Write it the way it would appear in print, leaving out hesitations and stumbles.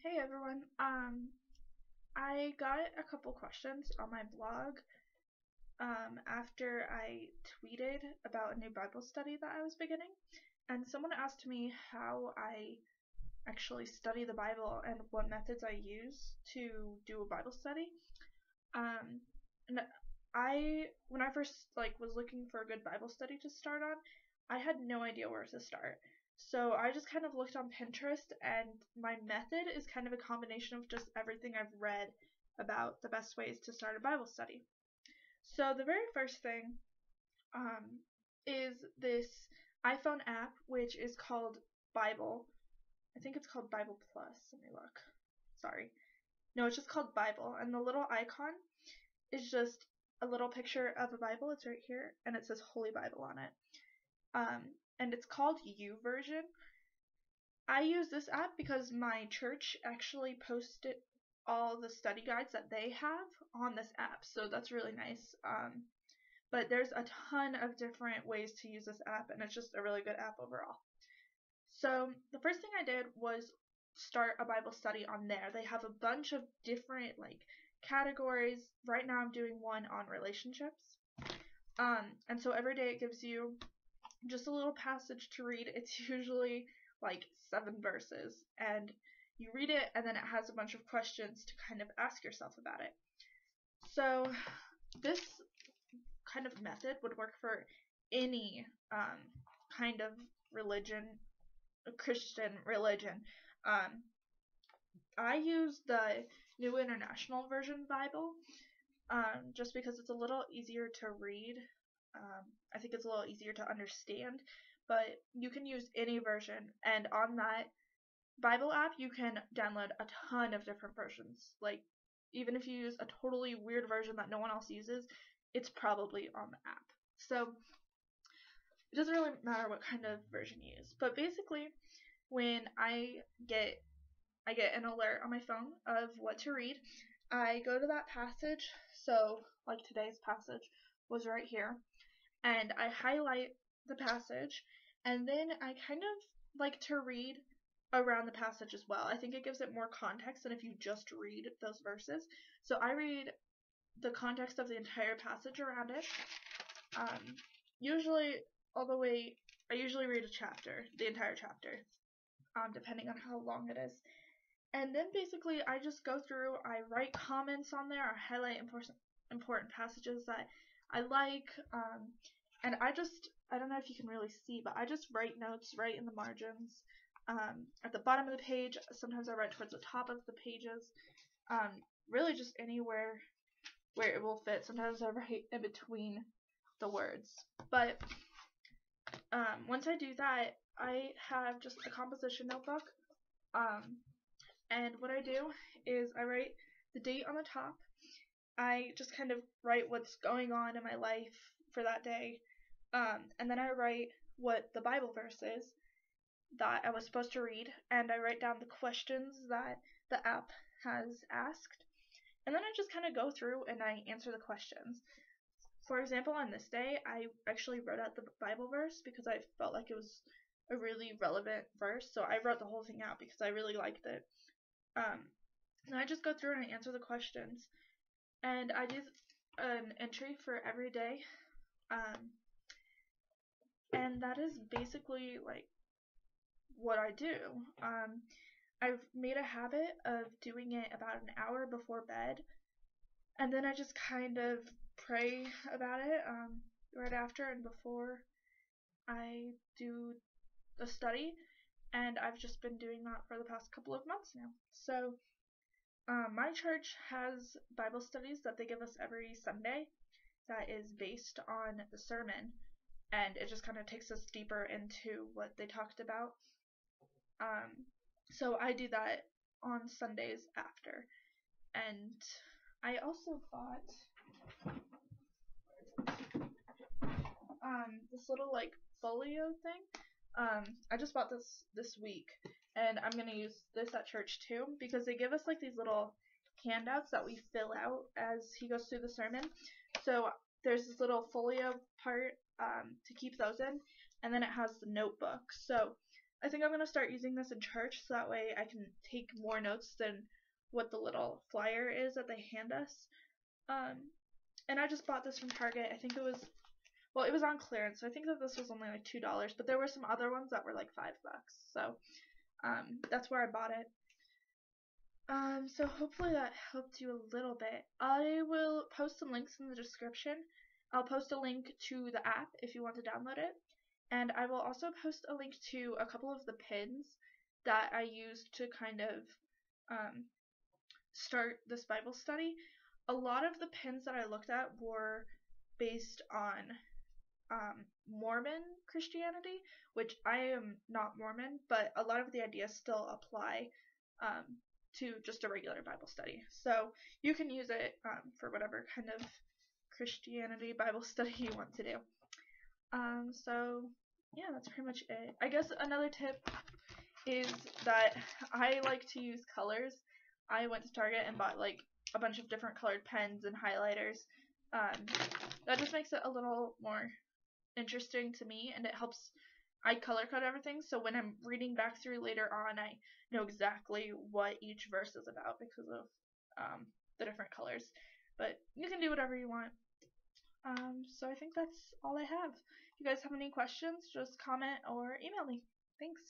Hey everyone. I got a couple questions on my blog after I tweeted about a new Bible study that I was beginning, and someone asked me how I actually study the Bible and what methods I use to do a Bible study. And when I first was looking for a good Bible study to start on, I had no idea where to start. So I just kind of looked on Pinterest, and my method is kind of a combination of just everything I've read about the best ways to start a Bible study. So the very first thing is this iPhone app, which is called Bible. I think it's called Bible Plus. Let me look. Sorry. No, it's just called Bible, and the little icon is just a little picture of a Bible. It's right here, and it says Holy Bible on it. And it's called 𝐓𝐻𝐿. I use this app because my church actually posted all the study guides that they have on this app, so that's really nice. But there's a ton of different ways to use this app, and it's just a really good app overall. So the first thing I did was start a Bible study on there. They have a bunch of different categories. Right now I'm doing one on relationships. And so every day it gives you just a little passage to read. It's usually 7 verses, and you read it, and then it has a bunch of questions to kind of ask yourself about it. So this kind of method would work for any kind of religion, a Christian religion. I use the New International Version Bible just because it's a little easier to read. I think it's a little easier to understand, but you can use any version, and on that Bible app you can download a ton of different versions. Even if you use a totally weird version that no one else uses, it's probably on the app. So it doesn't really matter what kind of version you use. But basically, when I get an alert on my phone of what to read, I go to that passage. So today's passage was right here, and I highlight the passage, and then I kind of like to read around the passage as well. I think it gives it more context than if you just read those verses. So I read the context of the entire passage around it. Usually I usually read a chapter, the entire chapter, depending on how long it is. And then basically I just go through, I write comments on there, I highlight important passages that I like, and I don't know if you can really see, but I just write notes right in the margins, at the bottom of the page. Sometimes I write towards the top of the pages, really just anywhere where it will fit. Sometimes I write in between the words. But once I do that, I have just a composition notebook, and what I do is I write the date on the top. I just kind of write what's going on in my life for that day, and then I write what the Bible verse is that I was supposed to read, and I write down the questions that the app has asked, and then I just kind of go through and I answer the questions. For example, on this day, I actually wrote out the Bible verse because I felt like it was a really relevant verse, so I wrote the whole thing out because I really liked it. And I just go through and I answer the questions, and I do an entry for every day, and that is basically what I do. I've made a habit of doing it about an hour before bed, and then I just kind of pray about it right after and before I do the study, and I've just been doing that for the past couple of months now. So my church has Bible studies that they give us every Sunday that is based on the sermon, and it just kind of takes us deeper into what they talked about. So I do that on Sundays after. And I also bought this little folio thing. I just bought this week, and I'm gonna use this at church too, because they give us these little handouts that we fill out as he goes through the sermon. So there's this little folio part to keep those in, and then it has the notebook. So I think I'm going to start using this in church so that way I can take more notes than what the little flyer is that they hand us. And I just bought this from Target. I think it was, well, it was on clearance, so I think that this was only like $2, but there were some other ones that were like $5. So that's where I bought it. So hopefully that helped you a little bit. I will post some links in the description. I'll post a link to the app if you want to download it. And I will also post a link to a couple of the pins that I used to kind of start this Bible study. A lot of the pins that I looked at were based on Mormon Christianity, which I am not Mormon, but a lot of the ideas still apply to just a regular Bible study. So you can use it for whatever kind of Christianity Bible study you want to do. So yeah, that's pretty much it. I guess another tip is that I like to use colors. I went to Target and bought like a bunch of different colored pens and highlighters. That just makes it a little more interesting to me, and it helps. I color code everything, so when I'm reading back through later on, I know exactly what each verse is about because of the different colors. But you can do whatever you want. So I think that's all I have. If you guys have any questions, just comment or email me. Thanks.